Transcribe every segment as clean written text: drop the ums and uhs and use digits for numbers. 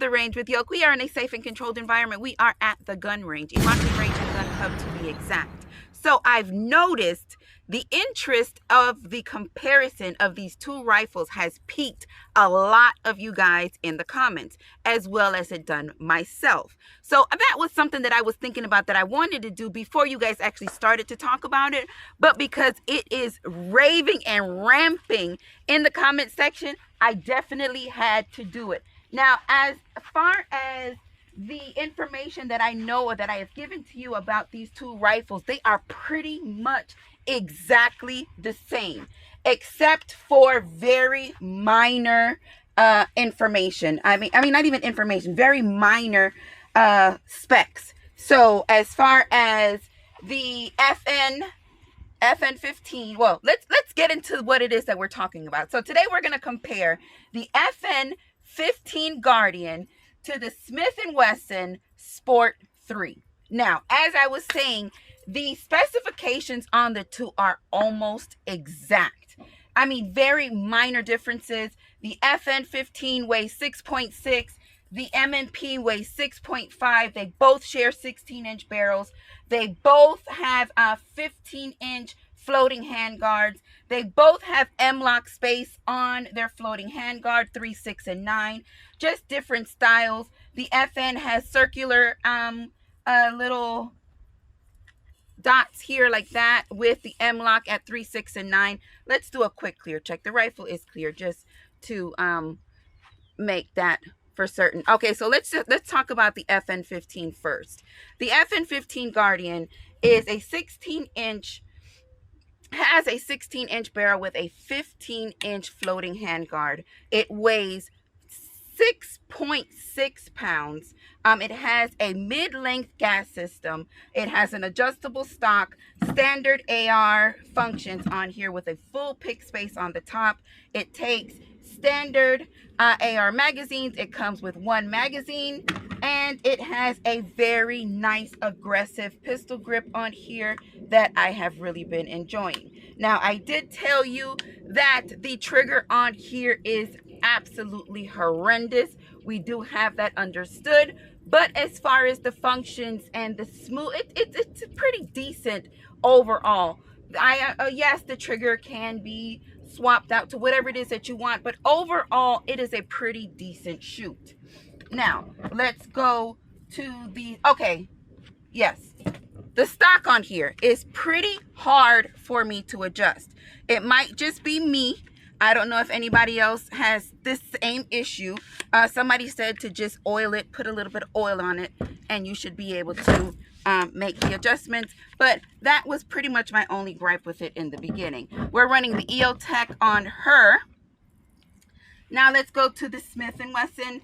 the range with Yoke. We are in a safe and controlled environment. We are at the gun range, Immokalee Range and Gun Club to be exact. So I've noticed the interest of the comparison of these two rifles has piqued a lot of you guys in the comments, as well as it done myself. So that was something that I was thinking about that I wanted to do before you guys actually started to talk about it. But because it is raving and ramping in the comment section, I definitely had to do it. Now, as far as the information that I know or that I have given to you about these two rifles, they are pretty much exactly the same, except for very minor information. I mean not even information, very minor specs. So as far as the FN15, well, let's get into what it is that we're talking about. So today we're going to compare the FN15 Guardian to the Smith & Wesson Sport 3. Now, as I was saying, the specifications on the two are almost exact. I mean, very minor differences. The FN15 weighs 6.6. The M&P weighs 6.5. They both share 16-inch barrels. They both have 15-inch floating handguards. They both have M-lock space on their floating handguard, 3, 6, and 9. Just different styles. The FN has circular little dots here like that with the M-lock at 3, 6, and 9. Let's do a quick clear check. The rifle is clear, just to make that for certain. Okay, so let's talk about the FN15 first. The FN15 Guardian is a 16-inch, has a 16-inch barrel with a 15-inch floating handguard. It weighs 6.6 pounds. It has a mid-length gas system. It has an adjustable stock, standard AR functions on here with a full pick space on the top. It takes standard AR magazines. It comes with one magazine, and it has a very nice aggressive pistol grip on here that I have really been enjoying. Now, I did tell you that the trigger on here is absolutely horrendous. We do have that understood, but as far as the functions and the smooth, it's pretty decent overall. Yes, the trigger can be swapped out to whatever it is that you want, but overall it is a pretty decent shoot. Now let's go to the yes, the stock on here is pretty hard for me to adjust. It might just be me. I don't know if anybody else has this same issue. Somebody said to just oil it, put a little bit of oil on it, and you should be able to make the adjustments. But that was pretty much my only gripe with it in the beginning. We're running the EOTech on her. Now let's go to the Smith & Wesson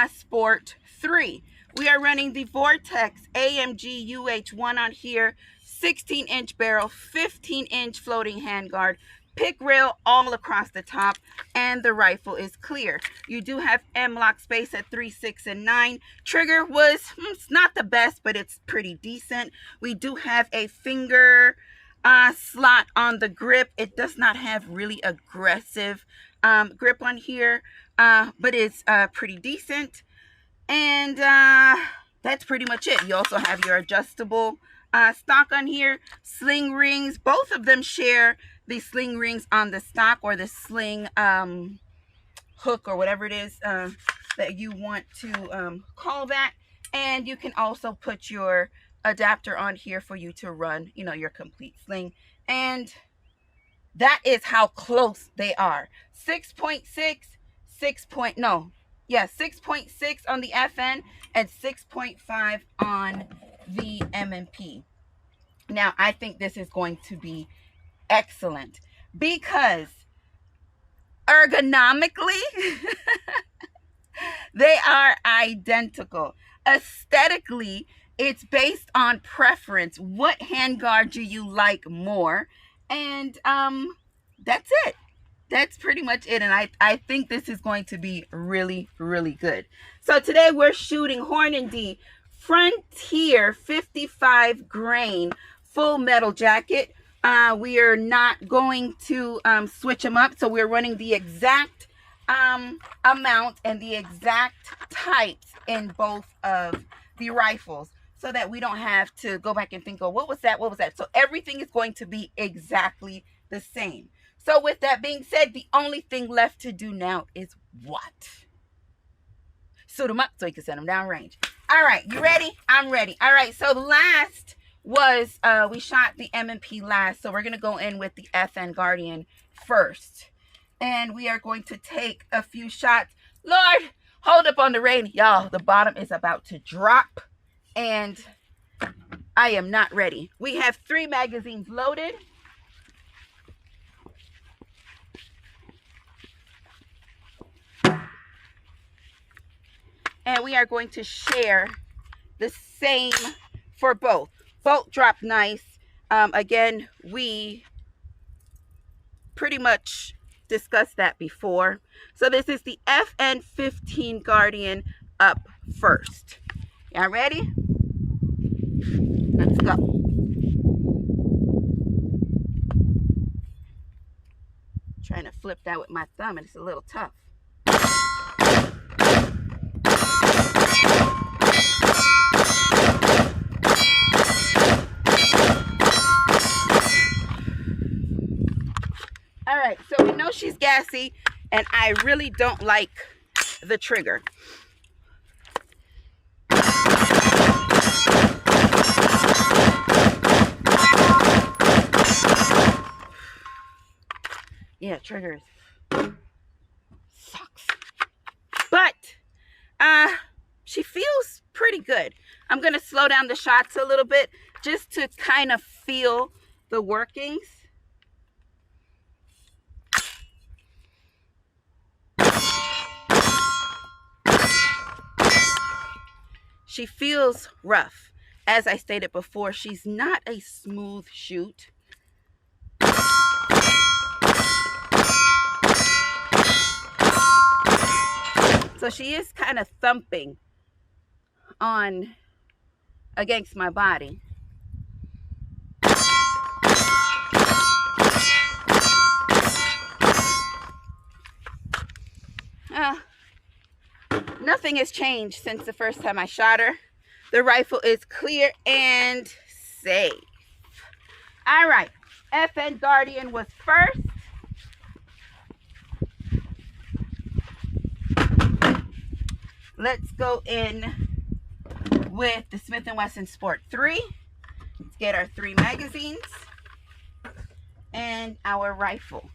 Sport 3. We are running the Vortex AMG UH1 on here, 16-inch barrel, 15-inch floating handguard, pick rail all across the top, and the rifle is clear. You do have M-lock space at 3, 6, and 9. Trigger was it's not the best, but it's pretty decent. We do have a finger slot on the grip. It does not have really aggressive grip on here, but it's pretty decent. And that's pretty much it. You also have your adjustable stock on here. Sling rings, both of them share the sling rings on the stock, or the sling hook, or whatever it is that you want to call that. And you can also put your adapter on here for you to run, you know, your complete sling. And that is how close they are. 6.6, 6.6 on the FN and 6.5 on the M&P. Now, I think this is going to be excellent because ergonomically they are identical. Aesthetically, it's based on preference. What handguard do you like more? And that's it. That's pretty much it. And I think this is going to be really, really good. So today we're shooting Hornady Frontier 55 grain full metal jacket. We are not going to switch them up. So we're running the exact amount and the exact types in both of the rifles, so that we don't have to go back and think, oh, what was that? What was that? So everything is going to be exactly the same. So with that being said, the only thing left to do now is what? Suit them up so you can send them down range. All right, you ready? I'm ready. All right, so last was, we shot the M&P last, so we're going to go in with the FN Guardian first. And we are going to take a few shots. Lord, hold up on the rain. Y'all, the bottom is about to drop, and I am not ready. We have 3 magazines loaded. And we are going to share the same for both. Both drop nice. Again, we pretty much discussed that before. So this is the FN15 Guardian up first. Y'all ready? Let's go. Trying to flip that with my thumb, and it's a little tough. All right, so we know she's gassy, and I really don't like the trigger. Yeah, triggers sucks. But she feels pretty good. I'm going to slow down the shots a little bit just to kind of feel the workings. She feels rough. As I stated before, she's not a smooth shoot. So she is kind of thumping on against my body. Nothing has changed since the first time I shot her. The rifle is clear and safe. All right, FN Guardian was first. Let's go in with the Smith & Wesson Sport 3. Let's get our 3 magazines and our rifle.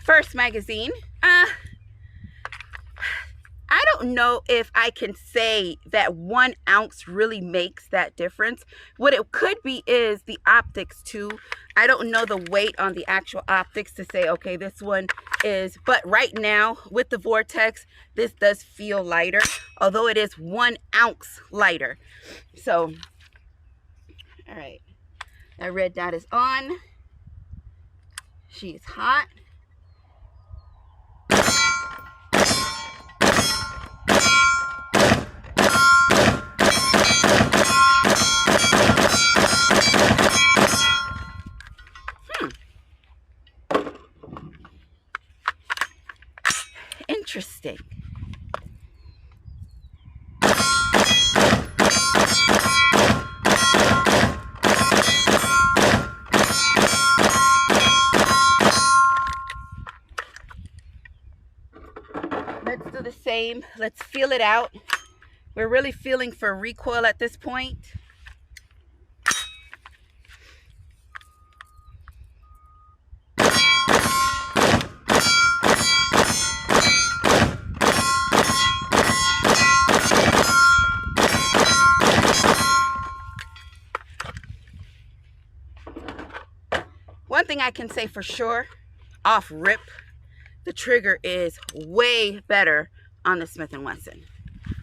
First magazine. I don't know if I can say that 1 ounce really makes that difference. What it could be is the optics too. I don't know the weight on the actual optics to say, okay, this one is, but right now with the Vortex, this does feel lighter, although it is 1 ounce lighter. So, all right, that red dot is on. She is hot. Interesting. Let's do the same. Let's feel it out. We're really feeling for recoil at this point. One thing I can say for sure, off rip, the trigger is way better on the Smith & Wesson.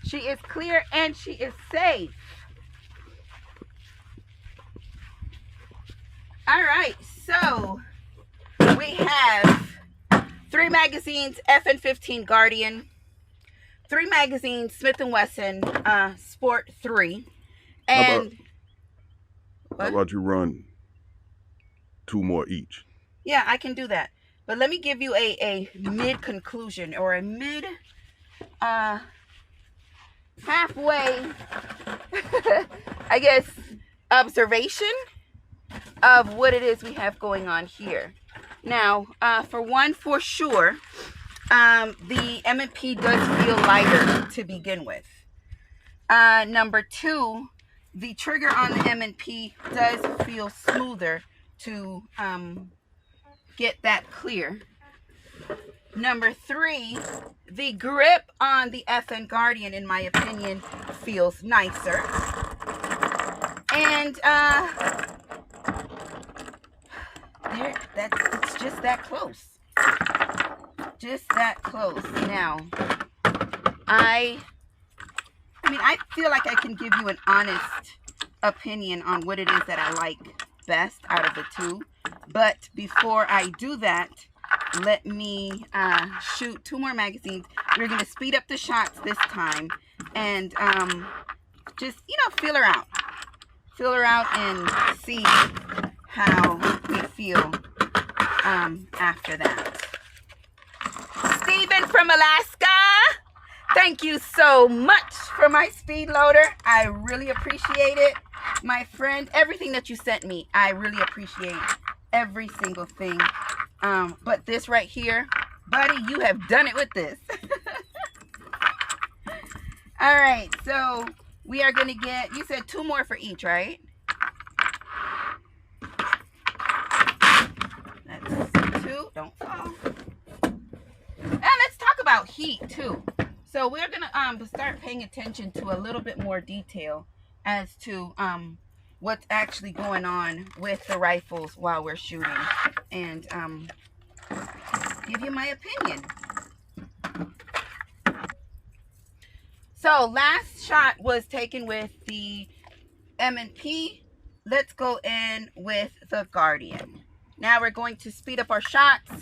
She is clear and she is safe. All right, so we have 3 magazines, FN15 Guardian, 3 magazines, Smith & Wesson Sport 3, And how about you run 2 more each? Yeah, I can do that. But let me give you a mid conclusion, or a mid halfway I guess observation of what it is we have going on here. Now, for one, for sure, the M&P does feel lighter to begin with. Number two, the trigger on the M&P does feel smoother to get that clear. Number three, the grip on the FN Guardian, in my opinion, feels nicer. And it's just that close. Just that close. Now, I feel like I can give you an honest opinion on what it is that I like best out of the two. But before I do that, let me shoot 2 more magazines. We're going to speed up the shots this time and just, feel her out. Feel her out and see how we feel after that. Steven from Alaska, thank you so much for my speed loader. I really appreciate it. My friend, everything that you sent me, I really appreciate every single thing. But this right here, buddy, you have done it with this. All right, so we are going to get, you said 2 more for each, right? That's 2. Don't fall. And let's talk about heat, too. So we're going to start paying attention to a little bit more detail as to what's actually going on with the rifles while we're shooting. And give you my opinion. So last shot was taken with the M&P. Let's go in with the Guardian. Now we're going to speed up our shots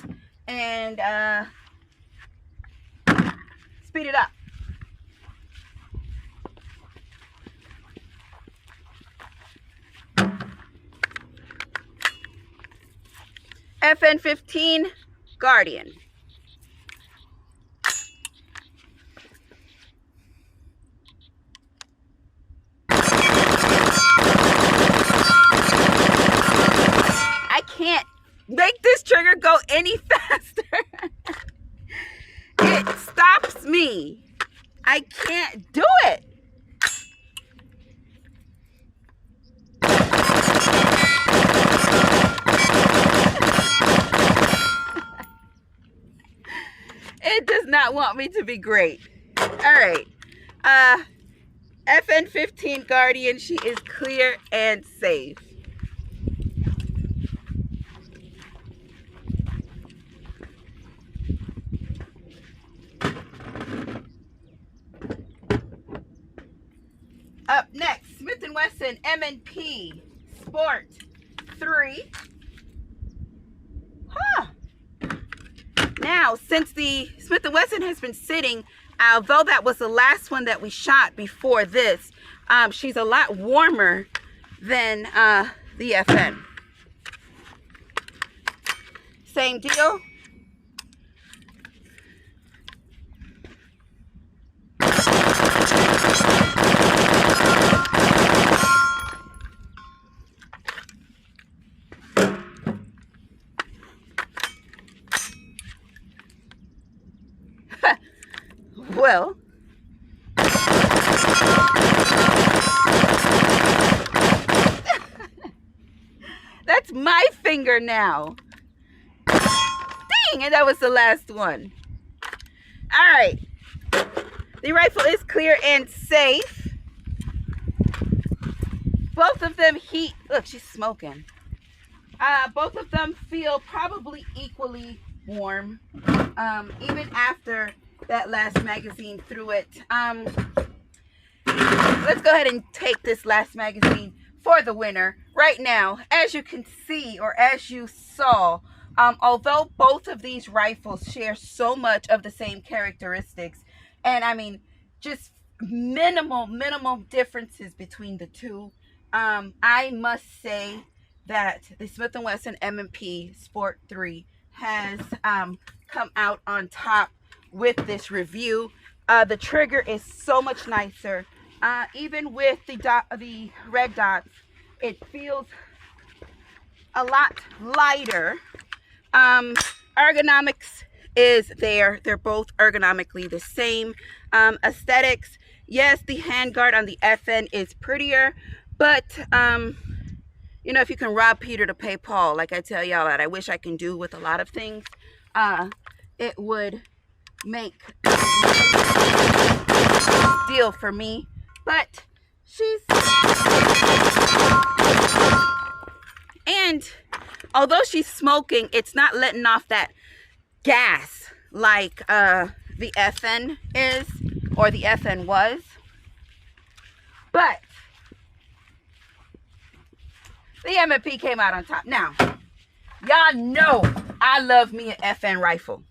and speed it up. FN-15 Guardian. I can't make this trigger go any faster. It stops me. I can't do it. It does not want me to be great. All right. FN-15 Guardian, she is clear and safe. Up next, Smith & Wesson M&P Sport 3. Now, since the Smith & Wesson has been sitting, although that was the last one that we shot before this, she's a lot warmer than the FN. Same deal. Well, that's my finger now. Dang, and that was the last one. All right. The rifle is clear and safe. Both of them heat. Look, she's smoking. Both of them feel probably equally warm, even after that last magazine through it. Let's go ahead and take this last magazine for the winner. Right now, as you can see, or as you saw, although both of these rifles share so much of the same characteristics, and I mean, just minimal differences between the two. I must say that the Smith & Wesson M&P Sport 3 has come out on top with this review. The trigger is so much nicer. Even with the red dots, it feels a lot lighter. Ergonomics is there. They're both ergonomically the same. Aesthetics, yes, the handguard on the FN is prettier, but you know, if you can rob Peter to pay Paul, like I tell y'all that I wish I can do with a lot of things, it would make a deal for me. But she's, and although she's smoking, it's not letting off that gas like the FN is, or the FN was. But the M&P came out on top. Now, y'all know I love me an FN rifle.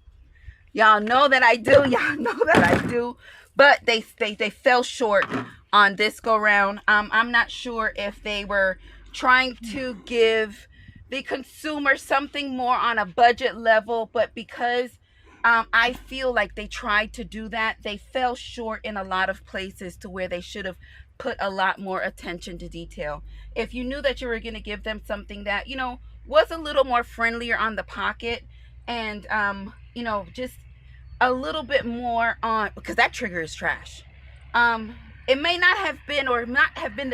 Y'all know that I do. Y'all know that I do. But they fell short on this go round. I'm not sure if they were trying to give the consumer something more on a budget level, but because I feel like they tried to do that, they fell short in a lot of places to where they should have put a lot more attention to detail. If you knew that you were going to give them something that, you know, was a little more friendlier on the pocket, and you know, just a little bit more on, because that trigger is trash. It may not have been, or not have been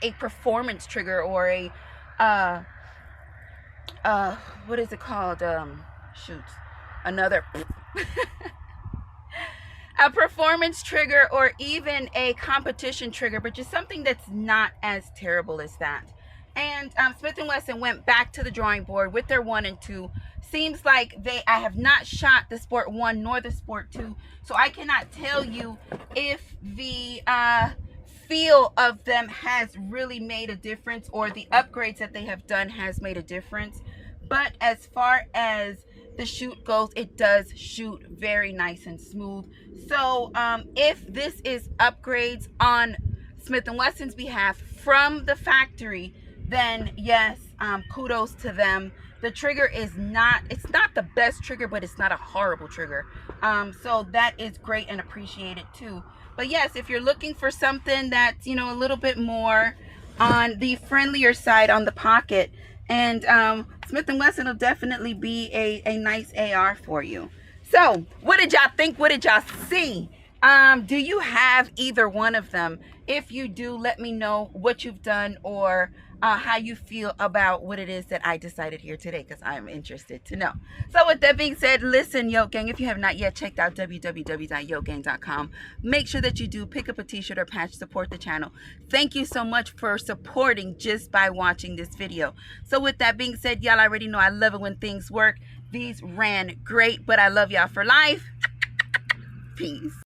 a performance trigger, or a what is it called? Shoot, another a performance trigger, or even a competition trigger, but just something that's not as terrible as that. And Smith & Wesson went back to the drawing board with their 1 and 2. Seems like I have not shot the Sport 1 nor the Sport 2, so I cannot tell you if the feel of them has really made a difference, or the upgrades that they have done has made a difference. But as far as the shoot goes, it does shoot very nice and smooth. So if this is upgrades on Smith & Wesson's behalf from the factory, then yes, kudos to them. The trigger is not, it's not the best trigger, but it's not a horrible trigger. So that is great and appreciated too. But yes, if you're looking for something that's, you know, a little bit more on the friendlier side on the pocket, and Smith & Wesson will definitely be a nice AR for you. So what did y'all think? What did y'all see? Do you have either one of them? If you do, let me know what you've done, or how you feel about what it is that I decided here today, because I'm interested to know. So with that being said, listen, Yoke Gang, if you have not yet checked out www.yokegang.com, make sure that you do pick up a t-shirt or patch, support the channel. Thank you so much for supporting just by watching this video. So with that being said, y'all already know I love it when things work. These ran great, but I love y'all for life. Peace.